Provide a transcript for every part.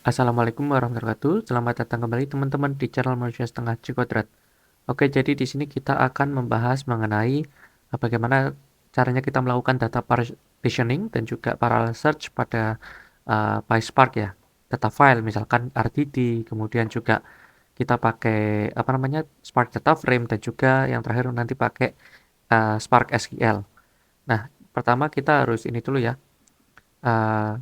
Assalamualaikum warahmatullahi wabarakatuh. Selamat datang kembali teman-teman di channel Manusia Setengah C Kuadrat. Oke, jadi di sini kita akan membahas mengenai bagaimana caranya kita melakukan data partitioning dan juga parallel search pada PySpark ya. Data file misalkan RDD, kemudian juga kita pakai Spark Data Frame dan juga yang terakhir nanti pakai Spark SQL. Nah, pertama kita harus ini dulu ya. Uh,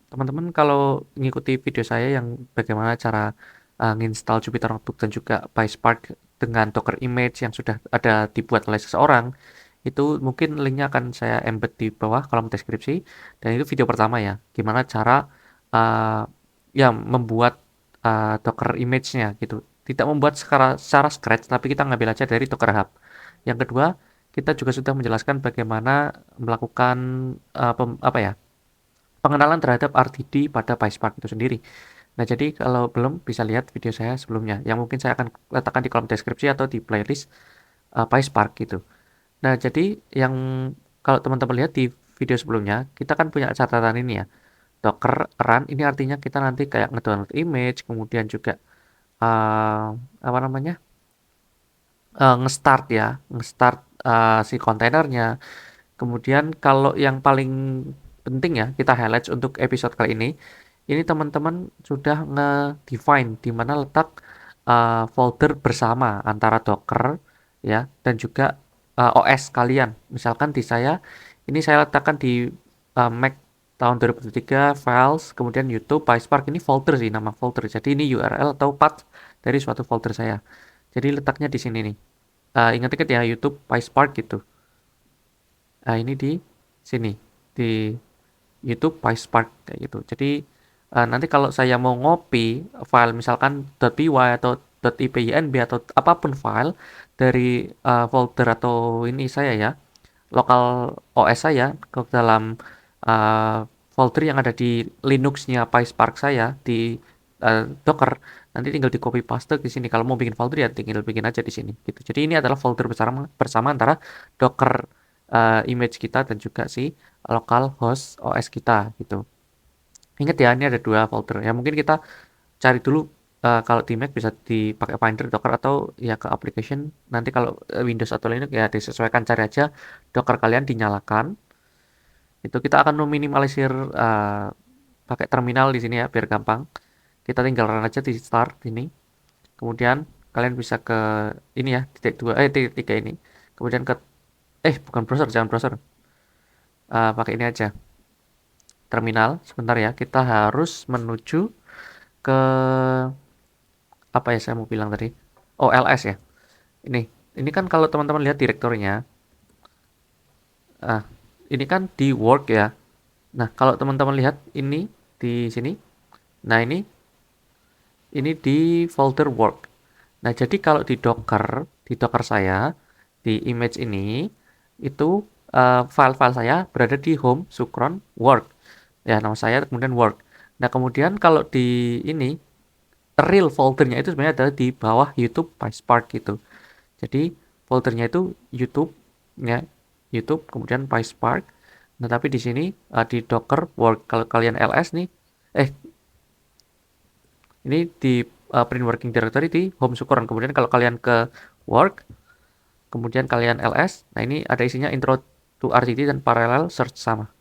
Teman-teman kalau ngikuti video saya yang bagaimana cara nginstal Jupyter Notebook dan juga PySpark dengan Docker image yang sudah ada dibuat oleh seseorang, itu mungkin linknya akan saya embed di bawah kolom deskripsi. Dan itu video pertama ya, gimana cara uh, ya membuat Docker image-nya gitu. Tidak membuat secara scratch, tapi kita ngambil aja dari Docker Hub. Yang kedua, kita juga sudah menjelaskan bagaimana melakukan apa ya, pengenalan terhadap RTD pada PySpark itu sendiri. Nah, jadi kalau belum bisa lihat video saya sebelumnya, yang mungkin saya akan letakkan di kolom deskripsi atau di playlist PySpark gitu. Nah, jadi yang kalau teman-teman lihat di video sebelumnya, kita kan punya catatan ini ya, Docker run, ini artinya kita nanti kayak ngedownload image, kemudian juga uh, apa namanya, nge-start si kontainernya. Kemudian kalau yang paling penting ya, kita highlight untuk episode kali ini teman-teman sudah nge-define di mana letak folder bersama antara Docker ya dan juga OS kalian. Misalkan di saya, ini saya letakkan di Mac tahun 2023, files, kemudian YouTube, PySpark, ini folder sih, nama folder. Jadi ini URL atau path dari suatu folder saya. Jadi letaknya di sini nih. Ingat-ingat ya, YouTube, PySpark gitu. Nah, ini di sini, di YouTube PySpark kayak gitu. Jadi nanti kalau saya mau ngopi file misalkan .py atau .ipynb atau apapun file dari folder atau ini saya ya, lokal OS saya ke dalam uh, folder yang ada di Linux-nya PySpark saya di Docker, nanti tinggal di copy paste di sini. Kalau mau bikin folder ya tinggal bikin aja di sini gitu. Jadi ini adalah folder bersama antara Docker image kita dan juga si local host OS kita gitu. Ingat ya, ini ada dua folder. Ya mungkin kita cari dulu kalau di Mac bisa dipakai Finder, Docker atau ya ke application. Nanti kalau Windows atau Linux ya disesuaikan, cari aja Docker kalian dinyalakan. Itu kita akan meminimalisir pakai terminal di sini ya biar gampang. Kita tinggal run aja di start ini. Kemudian kalian bisa ke ini ya, titik dua titik tiga ini. Kemudian ke bukan browser, jangan browser. Pakai ini aja. Terminal. Sebentar ya, kita harus menuju ke apa ya saya mau bilang tadi? Oh, LS ya. Ini. Ini kan kalau teman-teman lihat direktorinya, ah, ini kan di work ya. Nah, kalau teman-teman lihat ini di sini. Nah, ini di folder work. Nah, jadi kalau di Docker saya, di image ini, itu file-file saya berada di home, Sukron, work. Ya, nama saya kemudian work. Nah, kemudian kalau di ini, real foldernya itu sebenarnya adalah di bawah YouTube PySpark gitu. Jadi, foldernya itu YouTube, ya, YouTube, kemudian PySpark. Nah, tapi di sini di Docker work, kalau kalian LS nih, eh ini di print working directory di home syukuran. Kemudian kalau kalian ke work, kemudian kalian ls, nah ini ada isinya intro to RTD dan parallel search sama.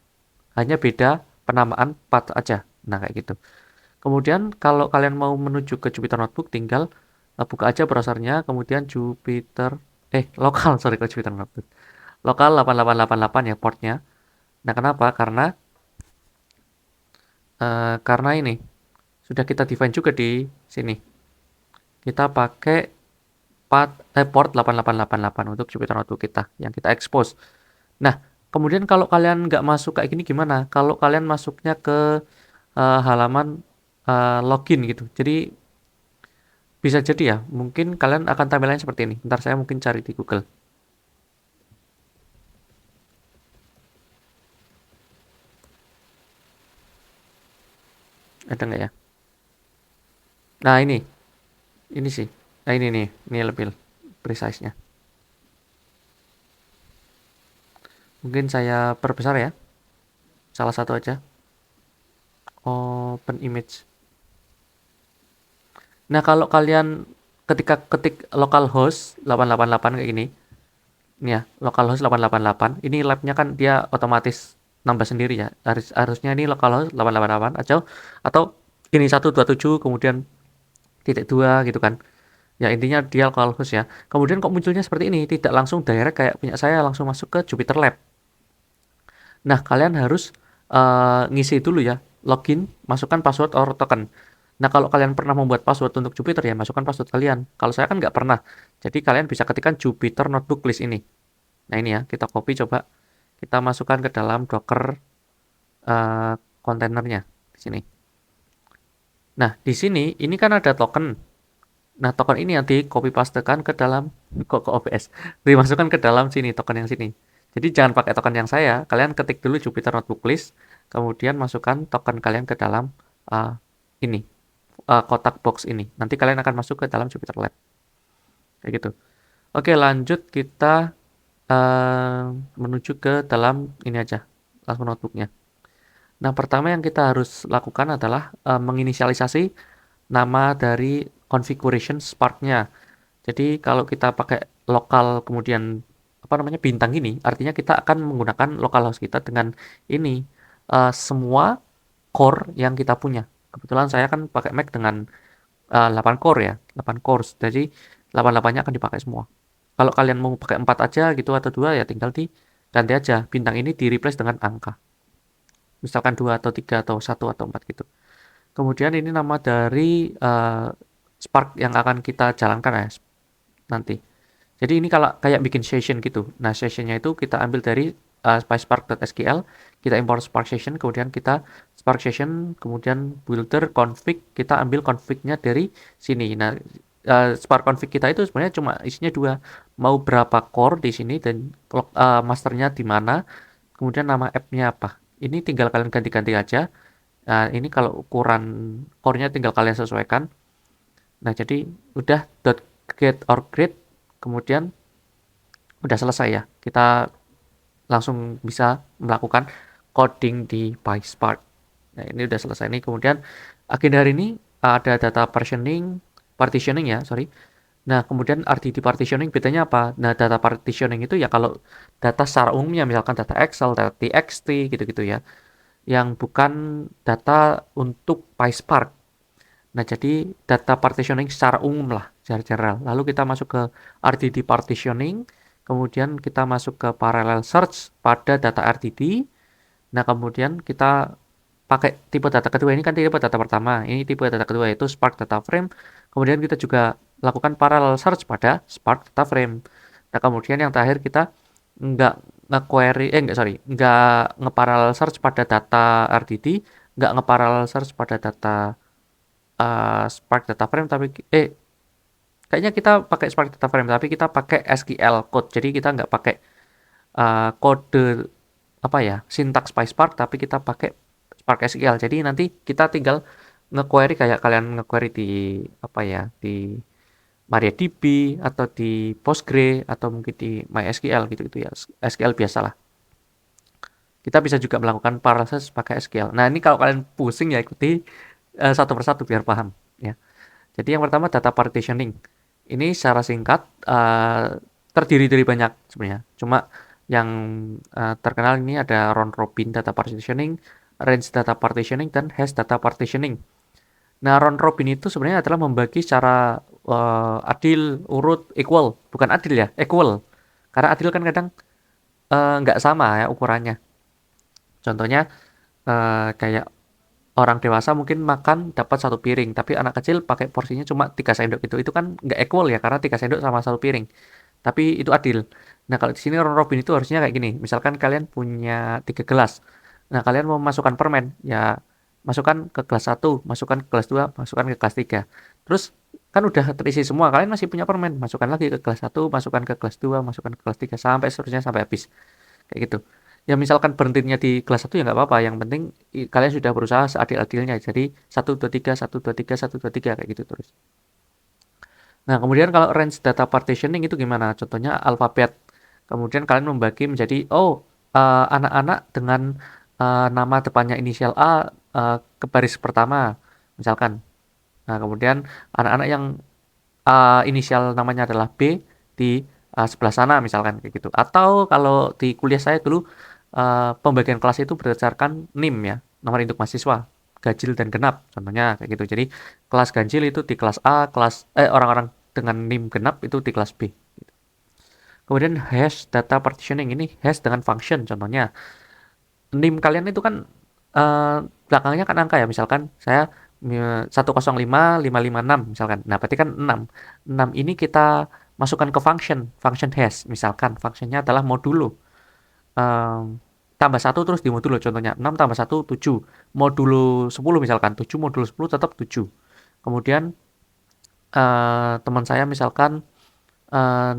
Hanya beda penamaan path aja. Nah kayak gitu. Kemudian kalau kalian mau menuju ke Jupyter Notebook, tinggal buka aja browsernya, kemudian Jupyter, lokal, sorry, ke Jupyter Notebook. Lokal 8888 ya portnya. Nah kenapa? Karena ini sudah kita define juga di sini. Kita pakai port 8888 untuk Jupyter Notebook kita yang kita expose. Nah, kemudian kalau kalian nggak masuk kayak gini gimana? Kalau kalian masuknya ke halaman login gitu. Jadi bisa jadi ya, mungkin kalian akan tampilannya seperti ini. Ntar saya mungkin cari di Google. Ada nggak ya? Nah, ini sih. Nah, ini nih, ini lebih precise-nya. Mungkin saya perbesar ya. Salah satu aja. Open image. Nah, kalau kalian ketika ketik localhost 888 kayak gini, ini ya, localhost 888, ini labnya kan dia otomatis nambah sendiri ya. Harusnya ini localhost 888 atau ini 127 kemudian titik dua gitu kan. Ya intinya dia localhost ya. Kemudian kok munculnya seperti ini, tidak langsung direct kayak punya saya langsung masuk ke Jupyter Lab. Nah, kalian harus ngisi dulu ya, login, masukkan password or token. Nah, kalau kalian pernah membuat password untuk Jupyter ya, masukkan password kalian. Kalau saya kan nggak pernah. Jadi kalian bisa ketikkan Jupyter Notebook List ini. Nah, ini ya, kita copy coba. Kita masukkan ke dalam Docker eh, kontainernya di sini. Nah, di sini ini kan ada token. Nah, token ini nanti copy pastekan ke dalam ke OBS. Dimasukkan ke dalam sini token yang sini. Jadi jangan pakai token yang saya, kalian ketik dulu Jupyter Notebook List, kemudian masukkan token kalian ke dalam uh, ini kotak box ini. Nanti kalian akan masuk ke dalam Jupyter Lab. Kayak gitu. Oke, lanjut kita menuju ke dalam ini aja, langsung notebooknya. Nah, pertama yang kita harus lakukan adalah menginisialisasi nama dari configuration Spark-nya. Jadi kalau kita pakai lokal kemudian apa namanya bintang ini, artinya kita akan menggunakan localhost kita dengan ini semua core yang kita punya. Kebetulan saya kan pakai Mac dengan 8 core ya, 8 cores. Jadi 8-8-nya akan dipakai semua. Kalau kalian mau pakai 4 aja gitu atau 2 ya tinggal diganti aja. Bintang ini di replace dengan angka. Misalkan 2 atau 3 atau 1 atau 4 gitu. Kemudian ini nama dari Spark yang akan kita jalankan ya nanti. Jadi ini kalau kayak bikin session gitu. Nah, sessionnya itu kita ambil dari PySpark.sql, kita import Spark Session, kemudian kita Spark Session, kemudian builder config, kita ambil config-nya dari sini. Nah, Spark config kita itu sebenarnya cuma isinya dua, mau berapa core di sini dan masternya di mana, kemudian nama app-nya apa. Ini tinggal kalian ganti-ganti aja. Nah, ini kalau ukuran core-nya tinggal kalian sesuaikan. Nah, jadi udah .get or create, kemudian udah selesai ya. Kita langsung bisa melakukan coding di PySpark. Nah, ini udah selesai nih. Kemudian agenda hari ini ada data partitioning ya, sorry. Nah, kemudian RDD partitioning bedanya apa? Nah, data partitioning itu ya kalau data secara umumnya, misalkan data Excel, data TXT, gitu-gitu ya, yang bukan data untuk PySpark. Nah, jadi data partitioning secara umum lah, secara general. Lalu kita masuk ke RDD partitioning, kemudian kita masuk ke parallel search pada data RDD. Nah, kemudian kita pakai tipe data kedua, ini kan tipe data pertama, ini tipe data kedua yaitu Spark Data Frame. Kemudian kita juga lakukan parallel search pada Spark Data Frame. Nah, kemudian yang terakhir kita nggak nge-query, nggak nge-parallel search pada data RDD, nggak nge-parallel search pada data Spark Data Frame, tapi kayaknya kita pakai Spark Data Frame tapi kita pakai SQL code. Jadi kita nggak pakai kode apa ya, sintaks PySpark, tapi kita pakai Spark SQL. Jadi nanti kita tinggal nge-query kayak kalian nge-query di apa ya, di MariaDB atau di Postgre atau mungkin di MySQL gitu ya. SQL biasalah. Kita bisa juga melakukan parallel pakai SQL. Nah, ini kalau kalian pusing ya ikuti satu persatu biar paham ya. Jadi yang pertama data partitioning. Ini secara singkat terdiri dari banyak sebenarnya. Cuma yang terkenal ini ada round robin data partitioning, range data partitioning, dan hash data partitioning. Nah, round robin itu sebenarnya adalah membagi secara adil, urut, equal. Bukan adil ya, equal. Karena adil kan kadang nggak sama ya ukurannya. Contohnya kayak orang dewasa mungkin makan dapat satu piring, tapi anak kecil pakai porsinya cuma 3 sendok itu kan nggak equal ya karena 3 sendok sama satu piring. Tapi itu adil. Nah, kalau di sini round robin itu harusnya kayak gini. Misalkan kalian punya 3 gelas. Nah, kalian mau masukkan permen, ya masukkan ke gelas satu, masukkan ke gelas 2, masukkan ke gelas 3. Terus kan udah terisi semua, kalian masih punya permen, masukkan lagi ke gelas satu, masukkan ke gelas 2, masukkan ke gelas 3 sampai seterusnya sampai habis. Kayak gitu. Ya misalkan berhentinya di kelas satu ya nggak apa-apa. Yang penting kalian sudah berusaha seadil-adilnya. Jadi 1, 2, 3, 1, 2, 3, 1, 2, 3 kayak gitu terus. Nah, kemudian kalau range data partitioning itu gimana? Contohnya alfabet. Kemudian kalian membagi menjadi, anak-anak dengan nama depannya inisial A ke baris pertama, misalkan. Nah, kemudian anak-anak yang inisial namanya adalah B di sebelah sana misalkan kayak gitu. Atau kalau di kuliah saya dulu pembagian kelas itu berdasarkan NIM ya, nomor induk mahasiswa, ganjil dan genap contohnya kayak gitu. Jadi kelas ganjil itu di kelas A, orang-orang dengan NIM genap itu di kelas B. Kemudian hash data partitioning ini hash dengan function contohnya. NIM kalian itu kan eh, belakangnya kan angka ya, misalkan saya 105.556 misalkan. Nah, berarti kan 6. 6 ini kita masukkan ke function hash. Misalkan functionnya adalah modulo. Tambah satu terus di modulo contohnya 6 tambah satu 7. Modulo 10 misalkan 7 modulo 10 tetap 7. Kemudian teman saya misalkan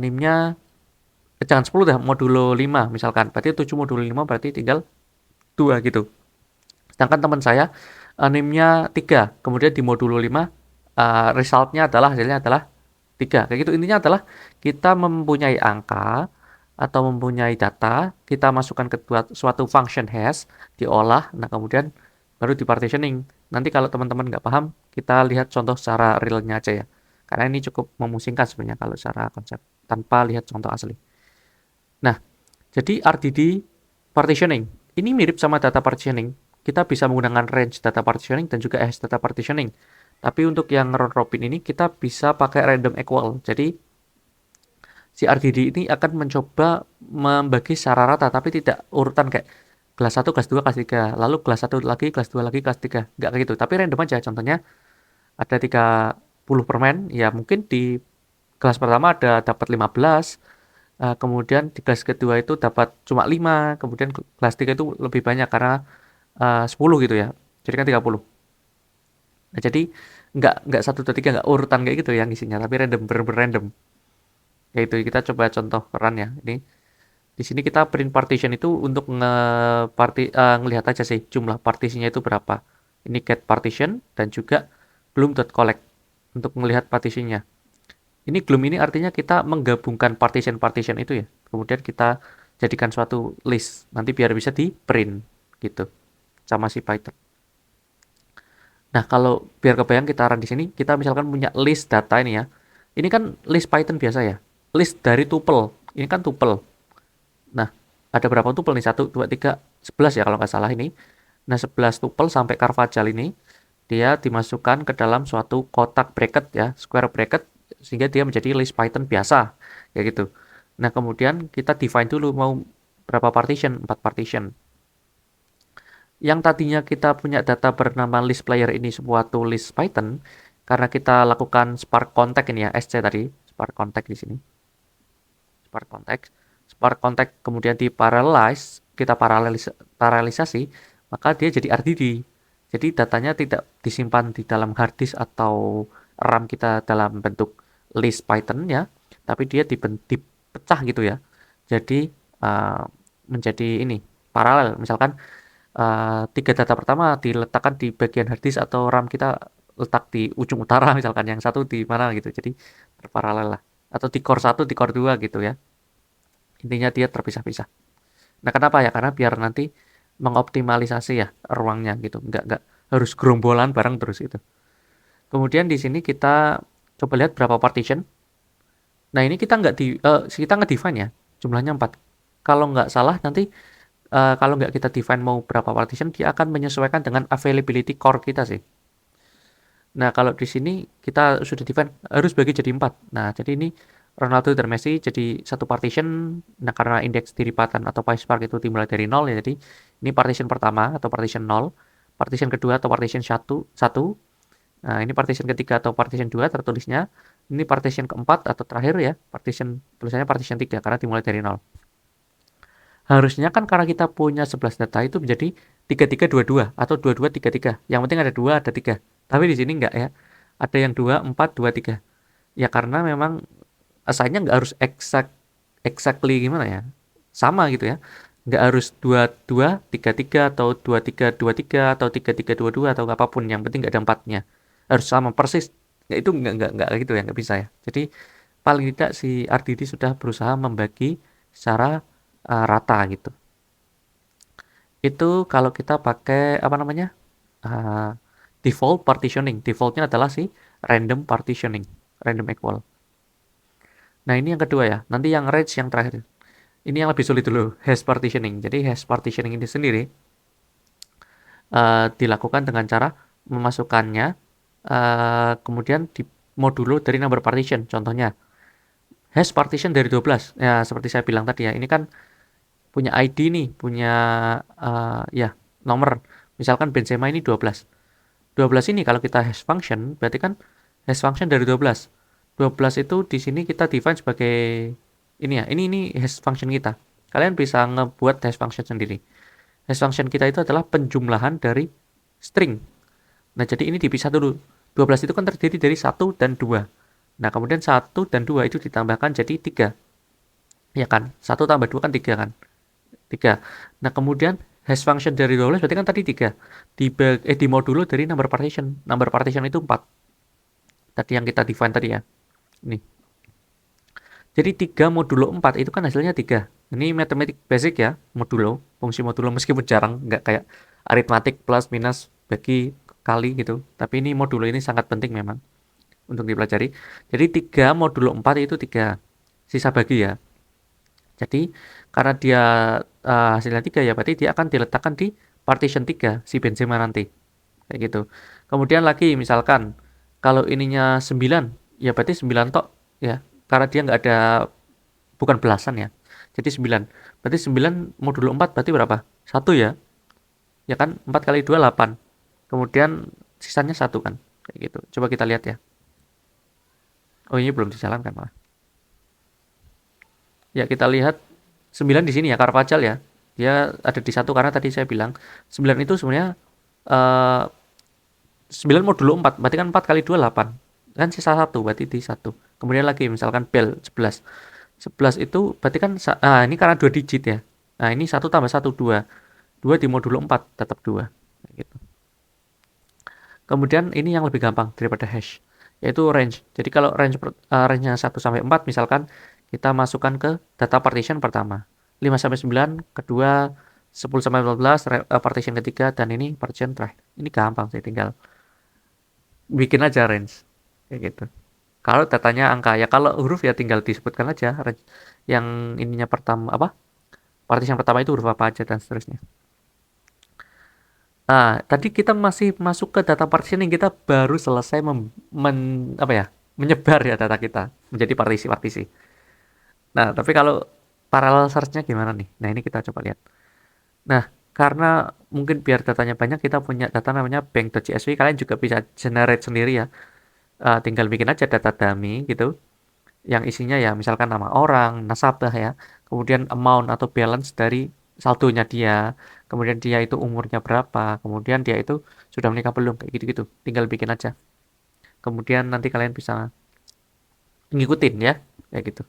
NIM-nya jangan 10 dah, modulo 5 misalkan. Berarti 7 modulo 5 berarti tinggal 2 gitu. Sedangkan teman saya NIM-nya 3, kemudian di modulo 5 resultnya adalah hasilnya adalah 3. Kayak gitu intinya adalah kita mempunyai angka atau mempunyai data, kita masukkan ke suatu function hash, diolah, nah kemudian baru di partitioning. Nanti kalau teman-teman nggak paham, kita lihat contoh secara realnya aja ya. Karena ini cukup memusingkan sebenarnya kalau secara konsep, tanpa lihat contoh asli. Nah, jadi RDD partitioning. Ini mirip sama data partitioning. Kita bisa menggunakan range data partitioning dan juga hash data partitioning. Tapi untuk yang round robin ini kita bisa pakai random equal. Jadi si RDD ini akan mencoba membagi secara rata tapi tidak urutan kayak kelas 1, kelas 2, kelas 3, lalu kelas 1 lagi, kelas 2 lagi, kelas 3. Enggak kayak gitu, tapi random aja. Contohnya ada 30 permen, ya mungkin di kelas pertama ada dapat 15, kemudian di kelas kedua itu dapat cuma 5, kemudian kelas 3 itu lebih banyak karena 10 gitu ya. Jadi kan 30. Nah, jadi nggak 1, 2, 3, nggak urutan kayak gitu yang isinya, tapi random, bener-bener random. Yaitu kita coba contoh run ya. Ini di sini kita print partition itu untuk ngelihat aja sih jumlah partisinya itu berapa. Ini get partition dan juga gloom.collect untuk melihat partisinya. Ini gloom ini artinya kita menggabungkan partition-partition itu ya. Kemudian kita jadikan suatu list. Nanti biar bisa di print gitu sama si Python. Nah, kalau biar kebayang kita run di sini, kita misalkan punya list data ini ya. Ini kan list Python biasa ya. List dari tuple. Ini kan tuple. Nah, ada berapa tuple nih? 1, 2, 3, 11 ya kalau nggak salah ini. Nah, 11 tuple sampai Carvajal ini, dia dimasukkan ke dalam suatu kotak bracket ya, square bracket, sehingga dia menjadi list Python biasa. Kayak gitu. Nah, kemudian kita define dulu mau berapa partition, 4 partition. Yang tadinya kita punya data bernama list player ini suatu list Python, karena kita lakukan Spark contact ini ya, SC tadi, Spark contact di sini. Spark contact kemudian kita paralelisasi, maka dia jadi RDD. Jadi datanya tidak disimpan di dalam hard disk atau RAM kita dalam bentuk list Python ya, tapi dia dipecah gitu ya. Jadi menjadi ini paralel. Misalkan tiga data pertama diletakkan di bagian hard disk atau RAM kita letak di ujung utara misalkan, yang satu di mana gitu. Jadi terparalel lah. Atau di core 1, di core 2 gitu ya. Intinya dia terpisah-pisah. Nah, kenapa ya? Karena biar nanti mengoptimalisasi ya ruangnya gitu. Nggak harus gerombolan bareng terus gitu. Kemudian di sini kita coba lihat berapa partition. Nah, ini kita nggak define ya. Jumlahnya 4. Kalau nggak salah nanti kalau nggak kita define mau berapa partition, dia akan menyesuaikan dengan availability core kita sih. Nah, kalau di sini kita sudah define harus bagi jadi 4. Nah, jadi ini Ronaldo dan Messi jadi satu partition. Nah, karena indeks derivatan atau PySpark itu dimulai dari 0 ya. Jadi ini partition pertama atau partition 0, partition kedua atau partition 1. Nah, ini partition ketiga atau partition 2 tertulisnya. Ini partition keempat atau terakhir ya, tulisannya partition 3 karena dimulai dari 0. Harusnya kan karena kita punya 11 data itu menjadi 3322 atau 2233. Yang penting ada 2, ada 3. Tapi di sini enggak ya. Ada yang 2, 4, 2, 3. Ya karena memang asalnya nggak harus exactly gimana ya. Sama gitu ya. Nggak harus 2233 atau 2323 atau 3322 atau apapun. Yang penting nggak ada 4-nya. Harus sama persis. Ya itu nggak gitu ya, nggak bisa ya. Jadi paling tidak si RDD sudah berusaha membagi secara rata gitu. Itu kalau kita pakai apa namanya? Uh, default partitioning. Defaultnya adalah si random partitioning, random equal. Nah ini yang kedua ya. Nanti yang range yang terakhir. Ini yang lebih sulit dulu, hash partitioning. Jadi hash partitioning ini sendiri dilakukan dengan cara memasukkannya kemudian di modulo dari number partition. Contohnya hash partition dari 12. Ya seperti saya bilang tadi ya. Ini kan punya ID nih, punya ya nomor. Misalkan Benzema ini 12. 12 ini kalau kita hash function, berarti kan hash function dari 12. 12 itu di sini kita define sebagai ini ya. Ini hash function kita. Kalian bisa ngebuat hash function sendiri. Hash function kita itu adalah penjumlahan dari string. Nah, jadi ini dipisah dulu. 12 itu kan terdiri dari 1 dan 2. Nah, kemudian 1 dan 2 itu ditambahkan jadi 3. Ya kan? 1 tambah 2 kan 3 kan? 3. Nah, kemudian hash function dari 12 berarti kan tadi 3. Di modulo dari number partition. Number partition itu 4. Tadi yang kita define tadi ya. Ini. Jadi 3 modulo 4 itu kan hasilnya 3. Ini matematik basic ya, modulo, fungsi modulo meskipun jarang, nggak kayak aritmatik plus minus bagi kali gitu. Tapi ini modulo ini sangat penting memang untuk dipelajari. Jadi 3 modulo 4 itu 3. Sisa bagi ya. Jadi karena dia hasilnya 3 ya berarti dia akan diletakkan di partition 3 si Benzema nanti. Kayak gitu. Kemudian lagi misalkan kalau ininya 9 ya berarti 9 tok ya. Karena dia nggak ada bukan belasan ya. Jadi 9. Berarti 9 modulo 4 berarti berapa? 1 ya. Ya kan 4 kali 2 8. Kemudian sisanya 1 kan. Kayak gitu. Coba kita lihat ya. Oh ini belum dijalankan malah. Ya kita lihat 9 di sini ya Carvajal ya. Dia ada di 1 karena tadi saya bilang 9 itu sebenarnya 9 modulo 4 berarti kan 4 kali 2 8. Kan sisa 1 berarti di 1. Kemudian lagi misalkan bel 11. 11 itu berarti kan ini karena 2 digit ya. Nah, ini 1 tambah 1 2. 2 di modulo 4 tetap 2 gitu. Kemudian ini yang lebih gampang daripada hash yaitu range. Jadi kalau range-nya 1 sampai 4 misalkan kita masukkan ke data partition pertama. 5 sampai 9 kedua, 10 sampai 14 partition ketiga dan ini partition terakhir. Ini gampang sih tinggal bikin aja range kayak gitu. Kalau datanya angka ya kalau huruf ya tinggal disebutkan aja range yang ininya pertama apa? Partition pertama itu huruf apa aja dan seterusnya. Nah, tadi kita masih masuk ke data partitioning, kita baru selesai apa ya? Menyebar ya data kita menjadi partisi-partisi. Nah, tapi kalau parallel search-nya gimana nih? Nah, ini kita coba lihat. Nah, karena mungkin biar datanya banyak, kita punya data namanya bank.csv. Kalian juga bisa generate sendiri ya. Tinggal bikin aja data dummy gitu. Yang isinya ya misalkan nama orang, nasabah ya. Kemudian amount atau balance dari saldonya dia. Kemudian dia itu umurnya berapa. Kemudian dia itu sudah menikah belum. Kayak gitu-gitu. Tinggal bikin aja. Kemudian nanti kalian bisa ngikutin ya. Kayak gitu.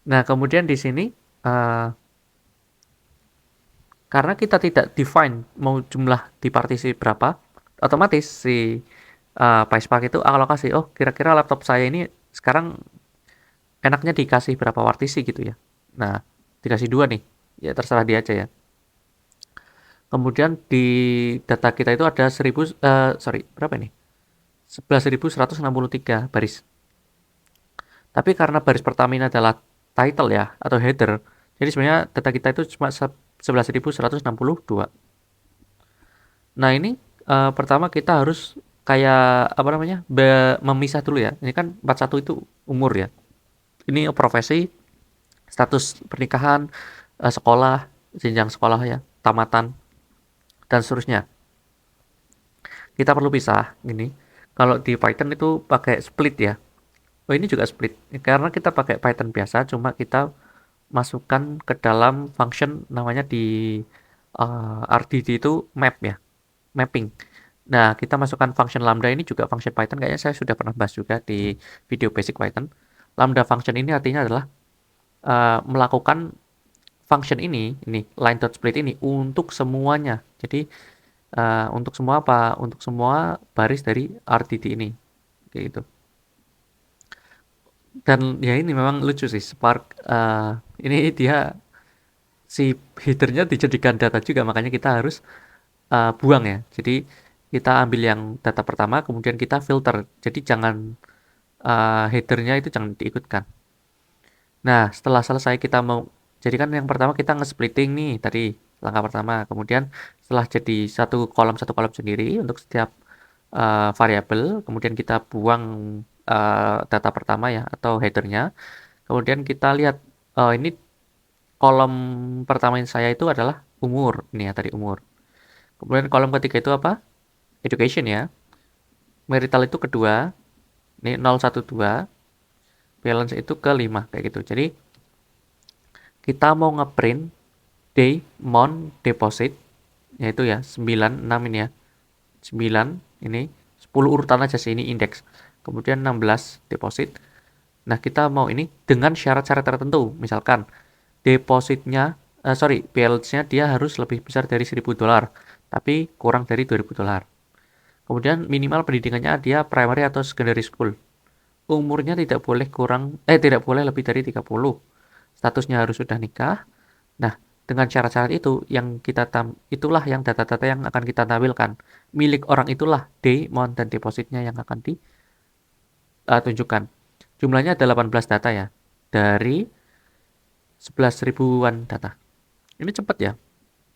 Nah, kemudian di sini uh, karena kita tidak define mau jumlah di partisi berapa, otomatis si PySpark itu alokasi, oh kira-kira laptop saya ini sekarang enaknya dikasih berapa partisi gitu ya. Nah, dikasih 2 nih, ya terserah dia aja ya. Kemudian di data kita itu ada berapa ini? 11.163 baris. Tapi karena baris pertama ini adalah title ya, atau header, jadi sebenarnya data kita itu cuma 11.162. Nah ini pertama kita harus kayak apa namanya memisah dulu ya. Ini kan 41 itu umur ya. Ini profesi, status pernikahan, sekolah, jenjang sekolah ya, tamatan dan seterusnya. Kita perlu pisah gini. Kalau di Python itu pakai split ya. Oh ini juga split. Karena kita pakai Python biasa, cuma kita masukkan ke dalam function namanya di RDD itu map ya, mapping. Nah, kita masukkan function lambda ini juga function Python. Kayaknya saya sudah pernah bahas juga di video basic Python. Lambda function ini artinya adalah melakukan function ini line.split ini untuk semuanya. Jadi untuk semua apa? Untuk semua baris dari RDD ini. Kayak gitu. Dan ya ini memang lucu sih Spark ini dia si headernya dijadikan data juga makanya kita harus buang ya. Jadi kita ambil yang data pertama, kemudian kita filter. Jadi jangan headernya itu jangan diikutkan. Nah, setelah selesai kita mau, jadi kan yang pertama kita nge-splitting nih tadi langkah pertama. Kemudian setelah jadi satu kolom sendiri untuk setiap variabel, kemudian kita buang data pertama ya atau headernya. Kemudian kita lihat ini kolom pertama saya itu adalah umur. Ini ya tadi umur. Kemudian kolom ketiga itu apa? Education ya. Marital itu kedua. Ini 012. Balance itu ke 5 kayak gitu. Jadi kita mau ngeprint day, month, deposit yaitu ya 96 ini ya. 9 ini 10 urutan aja sih ini indeks. Kemudian 16 deposit. Nah, kita mau ini dengan syarat-syarat tertentu. Misalkan depositnya balance-nya dia harus lebih besar dari $1.000 tapi kurang dari $2.000. Kemudian minimal pendidikannya dia primary atau secondary school. Umurnya tidak boleh lebih dari 30. Statusnya harus sudah nikah. Nah, dengan syarat-syarat itu yang itulah yang data-data yang akan kita tampilkan. Milik orang itulah day, month, dan depositnya yang akan ditunjukkan. Jumlahnya ada 18 data ya. Dari 11 ribuan data. Ini cepat ya,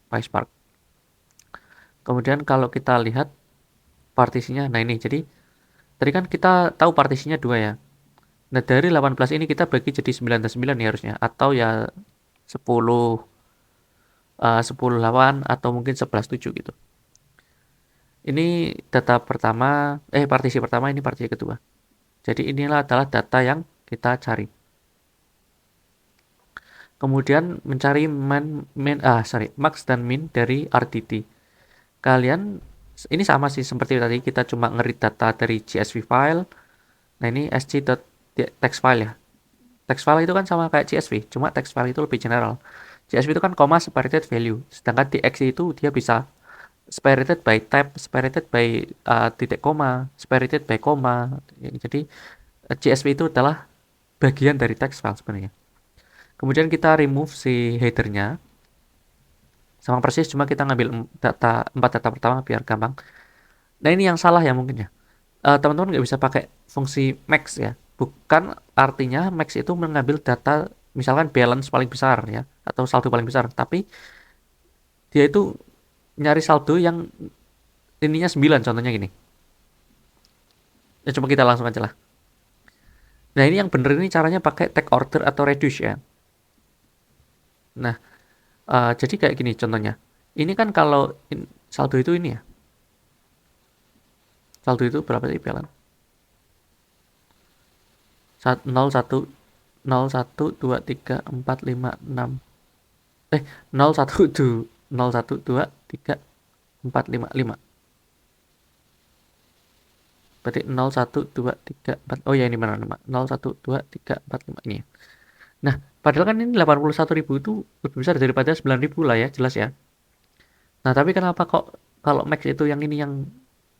PySpark. Kemudian kalau kita lihat partisinya, nah ini jadi tadi kan kita tahu partisinya 2 ya. Nah, dari 18 ini kita bagi jadi 9 dan 9 nih harusnya. Atau ya 10, 10 8 atau mungkin 11 7 gitu. Ini data pertama, partisi pertama, ini partisi kedua. Jadi inilah adalah data yang kita cari. Kemudian mencari max dan min dari RDT. Kalian, ini sama sih seperti tadi, kita cuma ngerit data dari CSV file. Nah, ini sc.text file ya. Text file itu kan sama kayak CSV, cuma text file itu lebih general. CSV itu kan koma separated value, sedangkan TXT itu dia bisa separated by type, separated by titik koma, separated by koma. Jadi CSV itu adalah bagian dari text file sebenarnya. Kemudian kita remove si headernya, sama persis cuma kita ngambil 4 data pertama biar gampang. Nah, ini yang salah ya mungkin ya. Teman-teman nggak bisa pakai fungsi max ya. Bukan artinya max itu mengambil data misalkan balance paling besar ya atau saldo paling besar, tapi dia itu nyari saldo yang ininya 9 contohnya gini. Ya coba kita langsung aja lah. Nah, ini yang bener ini caranya pakai take order atau reduce ya. Nah, jadi kayak gini contohnya. Ini kan kalau saldo itu ini ya. Saldo itu berapa sih balance? 0 1 0 1 2 3 4 5 6 0 1 2 0 1 2 3 4 5 5. Berarti 0 1 2 3 4. Oh ya, ini mana nama? 0 1 2 3 4 5 ini ya. Nah, padahal kan ini 81.000 itu lebih besar daripada 9.000 lah ya, jelas ya. Nah, tapi kenapa kok kalau max itu yang ini yang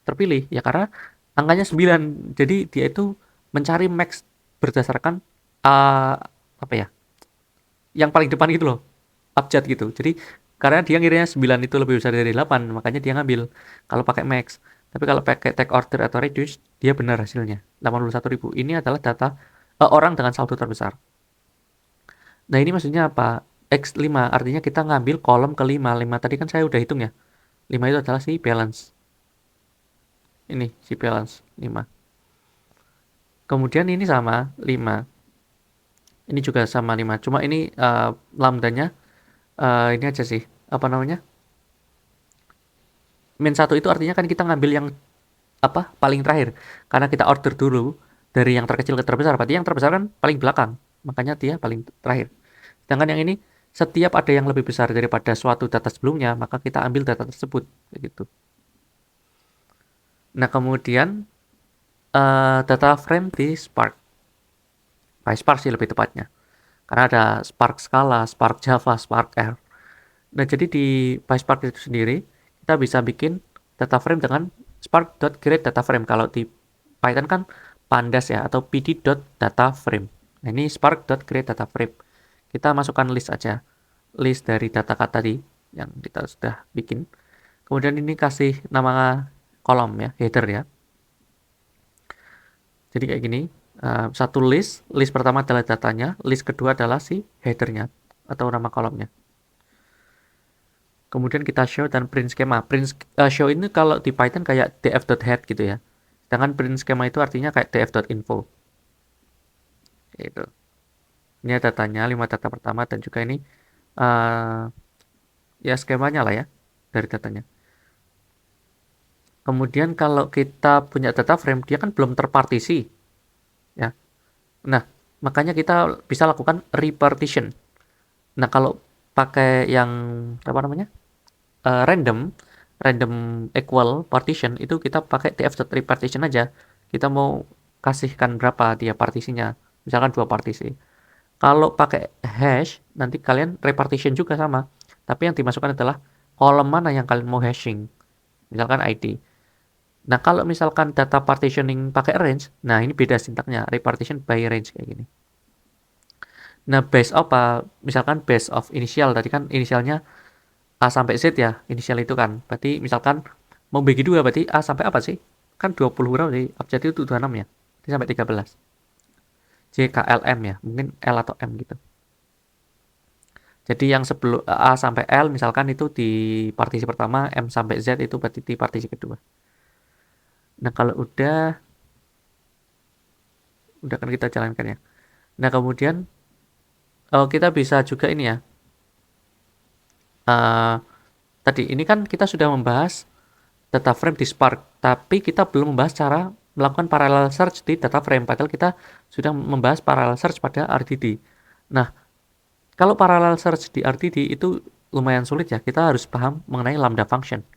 terpilih? Ya karena angkanya 9. Jadi dia itu mencari max berdasarkan apa ya? Yang paling depan gitu loh. Abjad gitu. Jadi karena dia ngiranya 9 itu lebih besar dari 8, makanya dia ngambil kalau pakai max. Tapi kalau pakai take order atau reduce, dia benar hasilnya. 81.000. Ini adalah data orang dengan saldo terbesar. Nah, ini maksudnya apa? X5 artinya kita ngambil kolom ke-5. 5 tadi kan saya udah hitung ya. 5 itu adalah si balance. Ini si balance 5. Kemudian ini sama 5. Ini juga sama 5. Cuma ini lambdanya ini aja sih. Apa namanya? Min 1 itu artinya kan kita ngambil yang apa? Paling terakhir. Karena kita order dulu dari yang terkecil ke terbesar. Berarti yang terbesar kan paling belakang. Makanya dia paling terakhir. Sedangkan yang ini setiap ada yang lebih besar daripada suatu data sebelumnya, maka kita ambil data tersebut begitu. Nah, kemudian data frame di Spark. PySpark sih lebih tepatnya. Karena ada Spark Scala, Spark Java, Spark R. Nah, jadi di PySpark itu sendiri kita bisa bikin data frame dengan spark.createDataFrame. Kalau di Python kan pandas ya atau pd.dataframe. Nah, ini spark.createDataFrame. Kita masukkan list aja. List dari data tadi yang kita sudah bikin. Kemudian ini kasih nama kolom ya, header ya. Jadi kayak gini, satu list pertama adalah datanya, list kedua adalah si headernya atau nama kolomnya. Kemudian kita show dan print skema. Show ini kalau di Python kayak df.head gitu ya. Sedangkan print skema itu artinya kayak df.info. Itu. Ini datanya, 5 data pertama dan juga ini uh, ya skemanya lah ya dari datanya. Kemudian kalau kita punya data frame, dia kan belum terpartisi ya. Nah, makanya kita bisa lakukan repartition. Nah, kalau pakai yang apa namanya? Random equal partition itu kita pakai df.repartition aja. Kita mau kasihkan berapa dia partisinya. Misalkan 2 partisi. Kalau pakai hash, nanti kalian repartition juga sama. Tapi yang dimasukkan adalah kolom mana yang kalian mau hashing. Misalkan ID. Nah, kalau misalkan data partitioning pakai range, nah ini beda sintaknya. Repartition by range kayak gini. Nah, base apa? Misalkan base of initial. Tadi kan inisialnya A sampai Z ya, inisial itu kan. Berarti misalkan mau bagi 2 berarti A sampai apa sih? Kan 20 huruf sih. Abjad itu 26 ya. Jadi sampai 13. JKLM ya, mungkin L atau M gitu. Jadi yang sebelum A sampai L misalkan itu di partisi pertama, M sampai Z itu berarti di partisi kedua. Nah, kalau udah kan kita jalankan ya. Nah, kemudian kita bisa juga ini ya. Uh, Tadi ini kan kita sudah membahas data frame di Spark, tapi kita belum membahas cara melakukan parallel search di data frame, padahal kita sudah membahas parallel search pada RDD. Nah, kalau parallel search di RDD itu lumayan sulit ya, kita harus paham mengenai lambda function.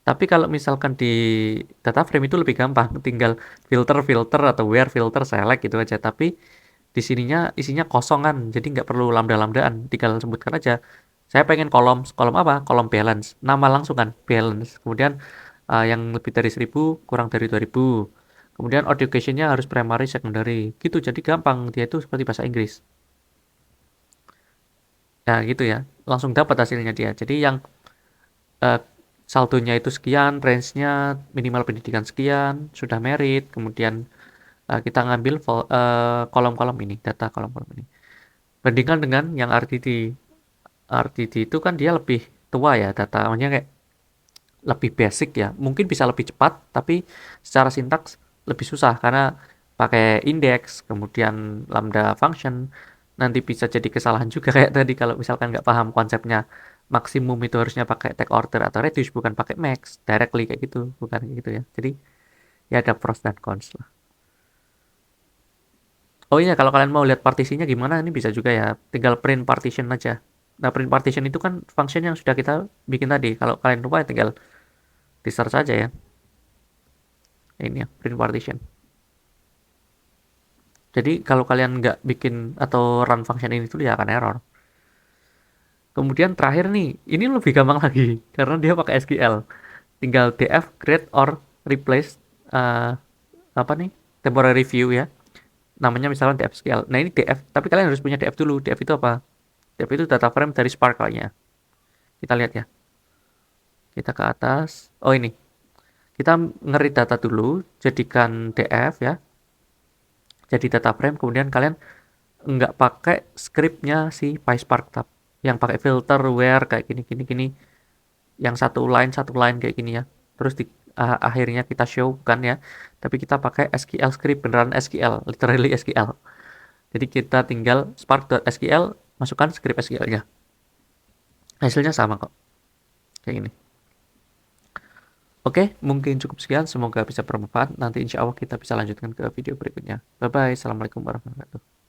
Tapi kalau misalkan di data frame itu lebih gampang, tinggal filter atau where filter select gitu aja. Tapi di sininya isinya kosongan, jadi nggak perlu lambda-lambdaan, tinggal sebutkan aja. Saya pengen kolom apa? Kolom balance. Nama langsung kan, balance. Kemudian yang lebih dari 1000 kurang dari 2000. Kemudian education-nya harus primary, secondary. Gitu, jadi gampang. Dia itu seperti bahasa Inggris. Ya gitu ya, langsung dapat hasilnya dia. Jadi yang uh, saldonya itu sekian, range-nya minimal pendidikan sekian, sudah merit, kemudian kita ngambil kolom-kolom ini, data kolom-kolom ini. Bandingkan dengan yang RTD. RTD itu kan dia lebih tua ya datanya, kayak lebih basic ya. Mungkin bisa lebih cepat, tapi secara sintaks lebih susah karena pakai index, kemudian lambda function, nanti bisa jadi kesalahan juga kayak tadi kalau misalkan nggak paham konsepnya maksimum itu harusnya pakai take order atau reduce bukan pakai max directly kayak gitu, bukan kayak gitu ya. Jadi ya ada pros dan cons lah. Oh iya, kalau kalian mau lihat partisinya gimana, ini bisa juga ya. Tinggal print partition aja. Nah, print partition itu kan function yang sudah kita bikin tadi. Kalau kalian lupa ya tinggal di search aja ya. Ini ya, print partition. Jadi kalau kalian nggak bikin atau run function ini dulu ya akan error. Kemudian terakhir nih, ini lebih gampang lagi karena dia pakai SQL. Tinggal df create or replace uh, apa nih temporary view ya. Namanya misalnya df SQL. Nah ini df, tapi kalian harus punya df dulu. Df itu apa? Df itu data frame dari Spark kayaknya. Kita lihat ya. Kita ke atas. Oh ini. Kita ngerit data dulu, jadikan df ya. Jadi data frame, kemudian kalian nggak pakai scriptnya si PySpark tab. Yang pakai filter, where, kayak gini. Yang satu line kayak gini ya. Terus di akhirnya kita show kan ya. Tapi kita pakai SQL script, beneran SQL, literally SQL. Jadi kita tinggal spark.sql, masukkan script SQL-nya. Hasilnya sama kok. Kayak gini. Oke, mungkin cukup sekian. Semoga bisa bermanfaat. Nanti insya Allah kita bisa lanjutkan ke video berikutnya. Bye-bye. Assalamualaikum warahmatullahi wabarakatuh.